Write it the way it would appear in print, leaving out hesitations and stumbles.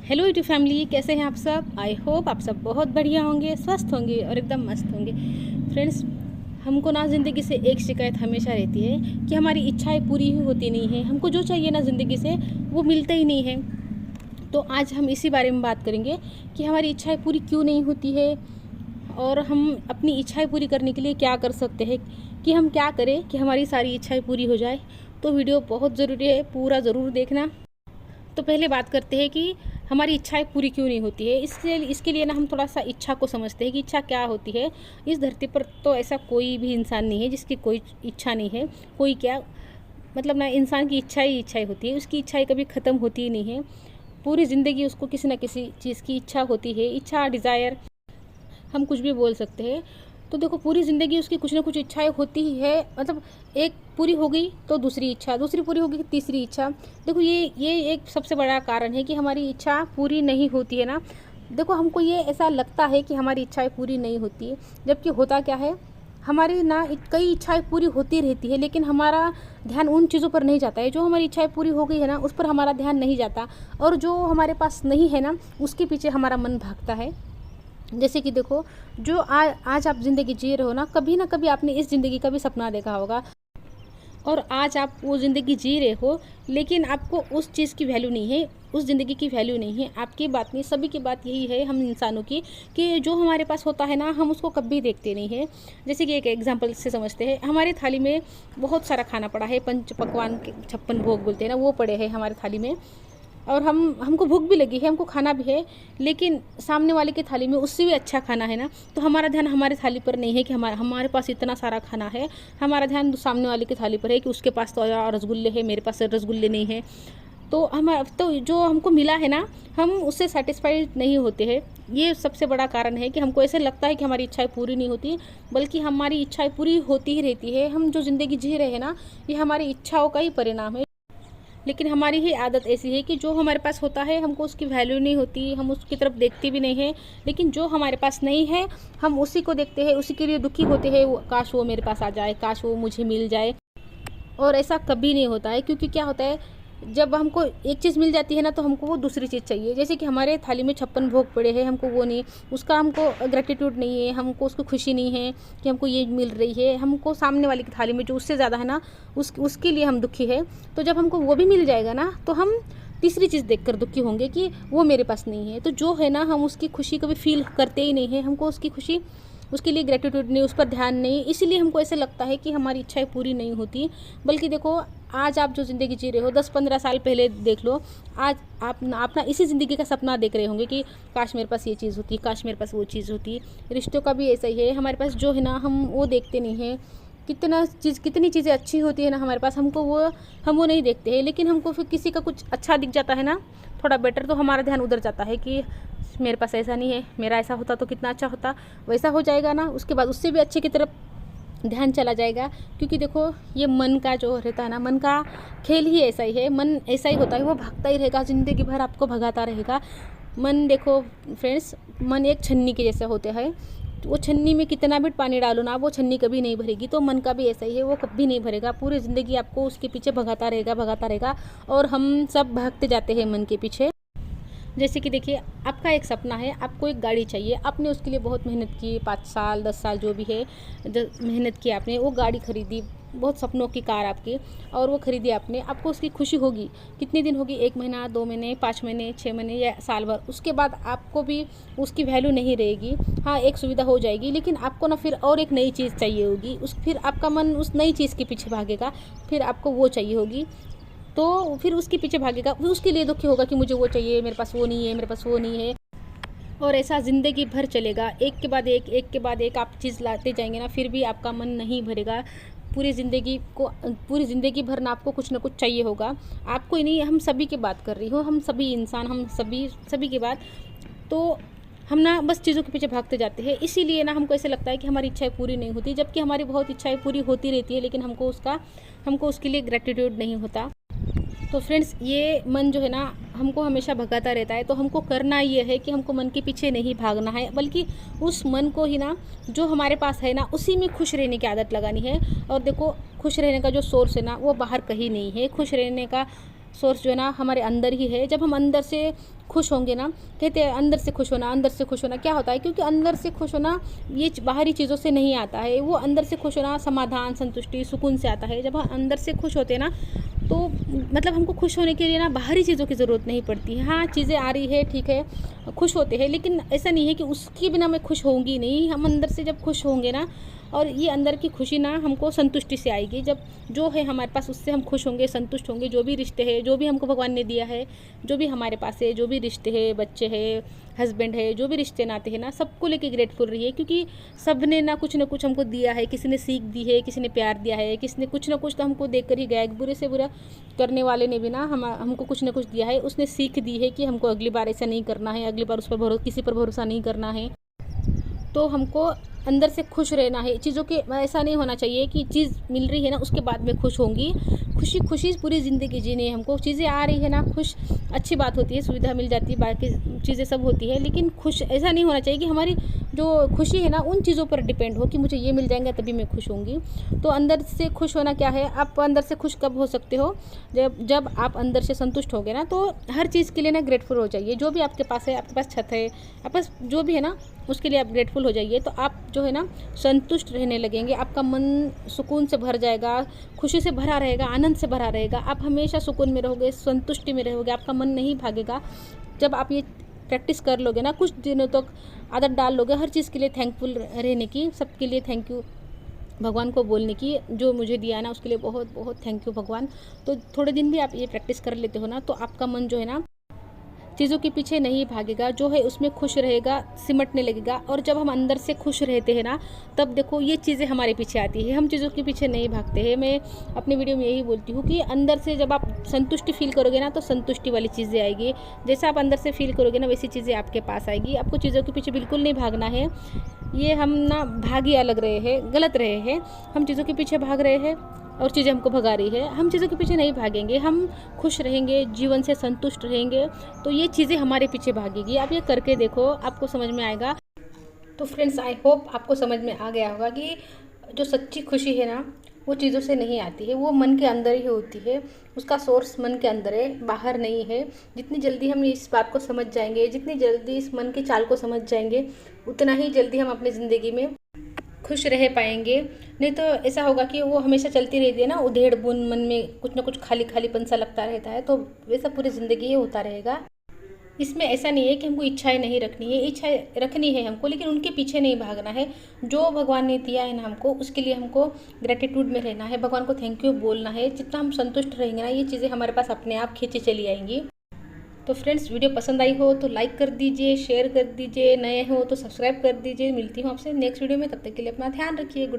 Hello YouTube family, कैसे हैं आप सब। आई होप आप सब बहुत बढ़िया होंगे, स्वस्थ होंगे और एकदम मस्त होंगे। फ्रेंड्स, हमको ना ज़िंदगी से एक शिकायत हमेशा रहती है कि हमारी इच्छाएं पूरी ही होती नहीं हैं। हमको जो चाहिए ना ज़िंदगी से वो मिलता ही नहीं है। तो आज हम इसी बारे में बात करेंगे कि हमारी इच्छाएं पूरी क्यों नहीं होती है और हम अपनी इच्छाएं पूरी करने के लिए क्या कर सकते हैं, कि हम क्या करें कि हमारी सारी इच्छाएं पूरी हो जाए। तो वीडियो बहुत ज़रूरी है, पूरा ज़रूर देखना। तो पहले बात करते हैं कि हमारी इच्छाएं पूरी क्यों नहीं होती है। इसके लिए ना हम थोड़ा सा इच्छा को समझते हैं कि इच्छा क्या होती है। इस धरती पर तो ऐसा कोई भी इंसान नहीं है जिसकी कोई इच्छा नहीं है। कोई क्या मतलब ना, इंसान की इच्छा ही इच्छाएं होती है, उसकी इच्छाएं कभी ख़त्म होती ही नहीं है। पूरी ज़िंदगी उसको किसी न किसी चीज़ की इच्छा होती है। इच्छा, डिज़ायर, हम कुछ भी बोल सकते हैं। तो देखो, पूरी ज़िंदगी उसकी कुछ ना कुछ इच्छाएं होती ही है। मतलब एक पूरी हो गई तो दूसरी इच्छा, दूसरी पूरी हो गई तीसरी इच्छा। देखो, ये एक सबसे बड़ा कारण है कि हमारी इच्छा पूरी नहीं होती है ना। देखो, हमको ये ऐसा लगता है कि हमारी इच्छाएं पूरी नहीं होती, जबकि होता क्या है, हमारी ना कई इच्छाएं पूरी होती रहती है, लेकिन हमारा ध्यान उन चीज़ों पर नहीं जाता है। जो हमारी इच्छाएं पूरी हो गई है ना, उस पर हमारा ध्यान नहीं जाता, और जो हमारे पास नहीं है ना, उसके पीछे हमारा मन भागता है। जैसे कि देखो, जो आज आप ज़िंदगी जी रहे हो ना, कभी आपने इस ज़िंदगी का भी सपना देखा होगा, और आज आप वो ज़िंदगी जी रहे हो, लेकिन आपको उस चीज़ की वैल्यू नहीं है, उस ज़िंदगी की वैल्यू नहीं है। आपकी बात नहीं, सभी की बात यही है हम इंसानों की, कि जो हमारे पास होता है ना, हम उसको कभी देखते नहीं है। जैसे कि एक एग्जांपल से समझते हैं, हमारी थाली में बहुत सारा खाना पड़ा है, पंच पकवान के 56 भोग बोलते हैं ना, वो पड़े हैं हमारी थाली में, और हमको भूख भी लगी है, हमको खाना भी है, लेकिन सामने वाले की थाली में उससे भी अच्छा खाना है ना, तो हमारा ध्यान हमारी थाली पर नहीं है कि हमारे पास इतना सारा खाना है। हमारा ध्यान सामने वाले की थाली पर है कि उसके पास तो रसगुल्ले है, मेरे पास रसगुल्ले नहीं है। तो जो हमको मिला है ना, हम उससे सेटिस्फाइड नहीं होते हैं। ये सबसे बड़ा कारण है कि हमको ऐसे लगता है कि हमारी इच्छाएं पूरी नहीं होती, बल्कि हमारी इच्छाएं पूरी होती ही रहती है। हम जो ज़िंदगी जी रहे हैं ना, ये हमारी इच्छाओं का ही परिणाम है। लेकिन हमारी ही आदत ऐसी है कि जो हमारे पास होता है हमको उसकी वैल्यू नहीं होती, हम उसकी तरफ देखते भी नहीं हैं। लेकिन जो हमारे पास नहीं है, हम उसी को देखते हैं, उसी के लिए दुखी होते हैं। काश वो मेरे पास आ जाए, काश वो मुझे मिल जाए। और ऐसा कभी नहीं होता है, क्योंकि क्या होता है, जब हमको एक चीज़ मिल जाती है ना, तो हमको वो दूसरी चीज़ चाहिए। जैसे कि हमारे थाली में 56 भोग पड़े हैं, हमको वो नहीं, उसका हमको ग्रेटिट्यूड नहीं है, हमको उसको खुशी नहीं है कि हमको ये मिल रही है। हमको सामने वाले की थाली में जो उससे ज़्यादा है ना, उसके लिए हम दुखी है। तो जब हमको वो भी मिल जाएगा ना, तो हम तीसरी चीज़ देखकर दुखी होंगे कि वो मेरे पास नहीं है। तो जो है ना, हम उसकी खुशी कभी फील करते ही नहीं है। हमको उसकी खुशी, उसके लिए ग्रेटिट्यूड नहीं, उस पर ध्यान नहीं, इसीलिए हमको ऐसे लगता है कि हमारी इच्छाएं पूरी नहीं होती। बल्कि देखो, आज आप जो ज़िंदगी जी रहे हो, 10-15 साल पहले देख लो, आज आप अपना इसी ज़िंदगी का सपना देख रहे होंगे कि काश मेरे पास ये चीज़ होती, काश मेरे पास वो चीज़ होती। रिश्तों का भी ऐसा ही है, हमारे पास जो है ना, हम वो देखते नहीं हैं। कितनी चीज़ें अच्छी होती है ना हमारे पास, हम वो नहीं देखते हैं। लेकिन हमको फिर किसी का कुछ अच्छा दिख जाता है ना, थोड़ा बेटर, तो हमारा ध्यान उधर जाता है कि मेरे पास ऐसा नहीं है, मेरा ऐसा होता तो कितना अच्छा होता। वैसा हो जाएगा ना, उसके बाद उससे भी अच्छे की तरफ ध्यान चला जाएगा। क्योंकि देखो, ये मन का जो रहता है ना, मन का खेल ही ऐसा ही है। मन ऐसा ही होता है, वो भागता ही रहेगा, ज़िंदगी भर आपको भगाता रहेगा। मन, देखो फ्रेंड्स, मन एक छन्नी के जैसा होता है। तो वो छन्नी में कितना भी पानी डालो ना, वो छन्नी कभी नहीं भरेगी। तो मन का भी ऐसा ही है, वो कभी नहीं भरेगा। पूरी ज़िंदगी आपको उसके पीछे भगाता रहेगा, भगाता रहेगा, और हम सब भागते जाते हैं मन के पीछे। जैसे कि देखिए, आपका एक सपना है, आपको एक गाड़ी चाहिए, आपने उसके लिए बहुत मेहनत की, 5 साल 10 साल जो भी है, मेहनत की आपने, वो गाड़ी खरीदी, बहुत सपनों की कार आपकी, और वो खरीदी आपने। आपको उसकी खुशी होगी, कितने दिन होगी, 1 महीना, 2 महीने, 5 महीने, 6 महीने या साल भर। उसके बाद आपको भी उसकी वैल्यू नहीं रहेगी। हाँ, एक सुविधा हो जाएगी, लेकिन आपको ना फिर और एक नई चीज़ चाहिए होगी। फिर आपका मन उस नई चीज़ के पीछे भागेगा, फिर आपको वो चाहिए होगी, तो फिर उसके पीछे भागेगा, फिर उसके लिए दुखी होगा कि मुझे वो चाहिए, मेरे पास वो नहीं है, मेरे पास वो नहीं है। और ऐसा ज़िंदगी भर चलेगा, एक के बाद एक आप चीज़ लाते जाएंगे ना, फिर भी आपका मन नहीं भरेगा। पूरी ज़िंदगी भर ना आपको कुछ ना कुछ चाहिए होगा। आपको ही नहीं, हम सभी की बात कर रही हूँ, हम सभी इंसान, हम सभी की बात। तो हम ना बस चीज़ों के पीछे भागते जाते हैं, इसीलिए ना हमको ऐसे लगता है कि हमारी इच्छाएं पूरी नहीं होती, जबकि हमारी बहुत इच्छाएं पूरी होती रहती है, लेकिन हमको उसके लिए ग्रेटिट्यूड नहीं होता। तो फ्रेंड्स, ये मन जो है ना, हमको हमेशा भगाता रहता है। तो हमको करना ये है कि हमको मन के पीछे नहीं भागना है, बल्कि उस मन को ही ना, जो हमारे पास है ना, उसी में खुश रहने की आदत लगानी है। और देखो, खुश रहने का जो सोर्स है ना, वो बाहर कहीं नहीं है। खुश रहने का सोर्स जो है ना हमारे अंदर ही है। जब हम अंदर से खुश होंगे ना, कहते हैं अंदर से खुश होना, अंदर से खुश होना, क्या होता है? क्योंकि अंदर से खुश होना ये बाहरी चीज़ों से नहीं आता है, वो अंदर से खुश होना समाधान, संतुष्टि, सुकून से आता है। जब हम अंदर से खुश होते हैं ना, तो मतलब हमको खुश होने के लिए ना बाहरी चीज़ों की ज़रूरत नहीं पड़ती। हाँ, चीज़ें आ रही है, ठीक है, खुश होते हैं, लेकिन ऐसा नहीं है कि उसके बिना मैं खुश होंगी नहीं। हम अंदर से जब खुश होंगे ना, और ये अंदर की खुशी ना हमको संतुष्टि से आएगी। जब जो है हमारे पास उससे हम खुश होंगे, संतुष्ट होंगे। जो भी रिश्ते हैं, जो भी हमको भगवान ने दिया है, जो भी हमारे पास है, जो भी रिश्ते हैं, बच्चे हैं, हस्बैंड है, जो भी रिश्ते नाते हैं ना, सबको लेके ग्रेटफुल रहिए, क्योंकि सब ने ना कुछ हमको दिया है। किसी ने सीख दी है, किसी ने प्यार दिया है, किसी ने कुछ ना कुछ तो हमको देकर ही गया है। बुरे से बुरा करने वाले ने भी ना हमको कुछ ना कुछ दिया है। उसने सीख दी है कि हमको अगली बार ऐसा नहीं करना है, अगली बार उस पर किसी पर भरोसा नहीं करना है। तो हमको अंदर से खुश रहना है। चीज़ों के ऐसा नहीं होना चाहिए कि चीज़ मिल रही है ना उसके बाद में खुश होंगी। खुशी खुशी पूरी ज़िंदगी जीनी है हमको। चीज़ें आ रही है ना, खुश, अच्छी बात होती है, सुविधा मिल जाती है, बाकी चीज़ें सब होती है, लेकिन खुश ऐसा नहीं होना चाहिए कि हमारी जो खुशी है ना उन चीज़ों पर डिपेंड हो कि मुझे ये मिल जाएंगे तभी मैं खुश होंगी। तो अंदर से खुश होना क्या है? आप अंदर से खुश कब हो सकते हो? जब आप अंदर से संतुष्ट होगे ना, तो हर चीज़ के लिए ना ग्रेटफुल हो जाइए। जो भी आपके पास है, आपके पास छत है, आपके पास जो भी है ना, उसके लिए आप ग्रेटफुल हो जाइए। तो आप जो है ना संतुष्ट रहने लगेंगे। आपका मन सुकून से भर जाएगा, खुशी से भरा रहेगा, आनंद से भरा रहेगा। आप हमेशा सुकून में रहोगे, संतुष्टि में रहोगे, आपका मन नहीं भागेगा। जब आप ये प्रैक्टिस कर लोगे ना, कुछ दिनों तक आदत डाल लोगे हर चीज़ के लिए थैंकफुल रहने की, सबके लिए थैंक यू भगवान को बोलने की, जो मुझे दिया है ना उसके लिए बहुत बहुत थैंक यू भगवान। तो थोड़े दिन भी आप ये प्रैक्टिस कर लेते हो ना, तो आपका मन जो है ना चीज़ों के पीछे नहीं भागेगा, जो है उसमें खुश रहेगा, सिमटने लगेगा। और जब हम अंदर से खुश रहते हैं ना, तब देखो ये चीज़ें हमारे पीछे आती है, हम चीज़ों के पीछे नहीं भागते हैं। मैं अपनी वीडियो में यही बोलती हूँ कि अंदर से जब आप संतुष्टि फील करोगे ना, तो संतुष्टि वाली चीज़ें आएगी। जैसा आप अंदर से फील करोगे ना, वैसी चीज़ें आपके पास आएगी। आपको चीज़ों के पीछे बिल्कुल नहीं भागना है। ये हम ना भाग ही अलग रहे हैं, गलत रहे हैं। हम चीज़ों के पीछे भाग रहे हैं और चीज़ें हमको भगा रही है। हम चीज़ों के पीछे नहीं भागेंगे, हम खुश रहेंगे, जीवन से संतुष्ट रहेंगे, तो ये चीज़ें हमारे पीछे भागेगी। आप ये करके देखो, आपको समझ में आएगा। तो फ्रेंड्स, आई होप आपको समझ में आ गया होगा कि जो सच्ची खुशी है ना, वो चीज़ों से नहीं आती है, वो मन के अंदर ही होती है। उसका सोर्स मन के अंदर है, बाहर नहीं है। जितनी जल्दी हम इस बात को समझ जाएंगे, जितनी जल्दी इस मन की चाल को समझ जाएंगे, उतना ही जल्दी हम अपनी ज़िंदगी में खुश रह पाएंगे। नहीं तो ऐसा होगा कि वो हमेशा चलती रहती है ना, उधेड़ बुन, मन में कुछ ना कुछ खाली खालीपन सा लगता रहता है, तो वैसा पूरी ज़िंदगी ये होता रहेगा। इसमें ऐसा नहीं है कि हमको इच्छाएं नहीं रखनी है, इच्छाएं रखनी है हमको, लेकिन उनके पीछे नहीं भागना है। जो भगवान ने दिया है ना हमको, उसके लिए हमको ग्रेटिट्यूड में रहना है, भगवान को थैंक यू बोलना है। जितना हम संतुष्ट रहेंगे ना, ये चीज़ें हमारे पास अपने आप खींची चली आएंगी। तो फ्रेंड्स, वीडियो पसंद आई हो तो लाइक कर दीजिए, शेयर कर दीजिए, नए हो तो सब्सक्राइब कर दीजिए। मिलती हूँ आपसे नेक्स्ट वीडियो में, तब तक के लिए अपना ध्यान रखिए। गुड